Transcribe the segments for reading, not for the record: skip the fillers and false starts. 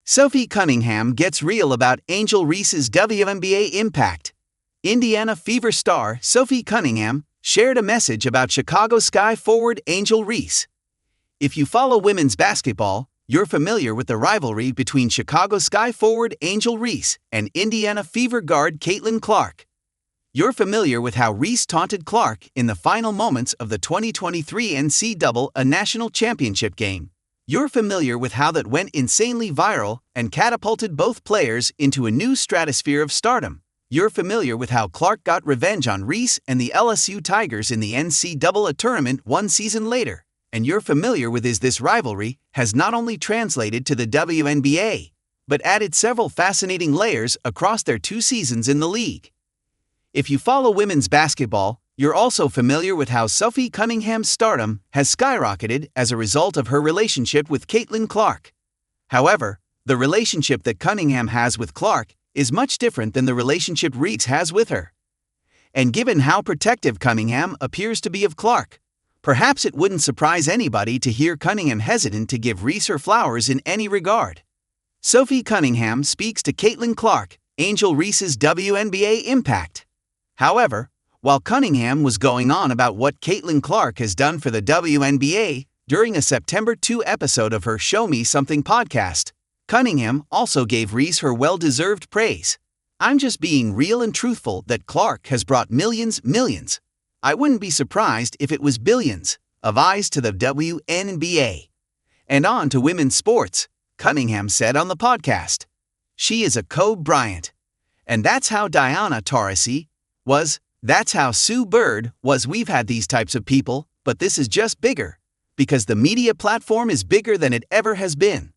Sophie Cunningham gets real about Angel Reese's WNBA impact. Indiana Fever star Sophie Cunningham shared a message about Chicago Sky forward Angel Reese. If you follow women's basketball, you're familiar with the rivalry between Chicago Sky forward Angel Reese and Indiana Fever guard Caitlin Clark. You're familiar with how Reese taunted Clark in the final moments of the 2023 NCAA National Championship game. You're familiar with how that went insanely viral and catapulted both players into a new stratosphere of stardom. You're familiar with how Clark got revenge on Reese and the LSU Tigers in the NCAA tournament one season later. And you're familiar with this rivalry has not only translated to the WNBA, but added several fascinating layers across their 2 seasons in the league. If you follow women's basketball, you're also familiar with how Sophie Cunningham's stardom has skyrocketed as a result of her relationship with Caitlin Clark. However, the relationship that Cunningham has with Clark is much different than the relationship Reese has with her. And given how protective Cunningham appears to be of Clark, perhaps it wouldn't surprise anybody to hear Cunningham hesitant to give Reese her flowers in any regard. Sophie Cunningham speaks to Caitlin Clark, Angel Reese's WNBA impact. However, while Cunningham was going on about what Caitlin Clark has done for the WNBA during a September 2 episode of her Show Me Something podcast, Cunningham also gave Reese her well-deserved praise. "I'm just being real and truthful that Clark has brought millions. I wouldn't be surprised if it was billions of eyes to the WNBA. And on to women's sports," Cunningham said on the podcast. "She is a Kobe Bryant. And that's how Diana Taurasi was. That's how Sue Bird was. We've had these types of people, but this is just bigger, because the media platform is bigger than it ever has been."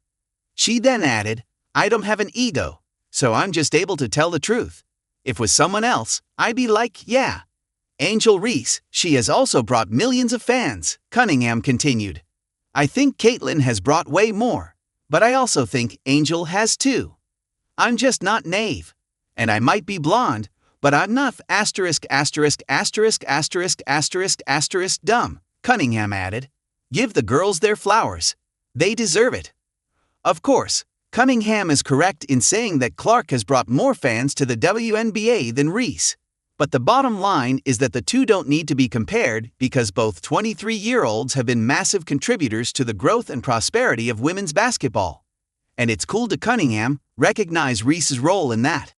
She then added, "I don't have an ego, so I'm just able to tell the truth. If it was someone else, I'd be like, yeah." Angel Reese, she has also brought millions of fans, Cunningham continued. "I think Caitlin has brought way more, but I also think Angel has too. I'm just not naive. And I might be blonde, but I'm not dumb," Cunningham added. "Give the girls their flowers. They deserve it." Of course, Cunningham is correct in saying that Clark has brought more fans to the WNBA than Reese. But the bottom line is that the two don't need to be compared because both 23-year-olds have been massive contributors to the growth and prosperity of women's basketball. And it's cool to Cunningham recognize Reese's role in that.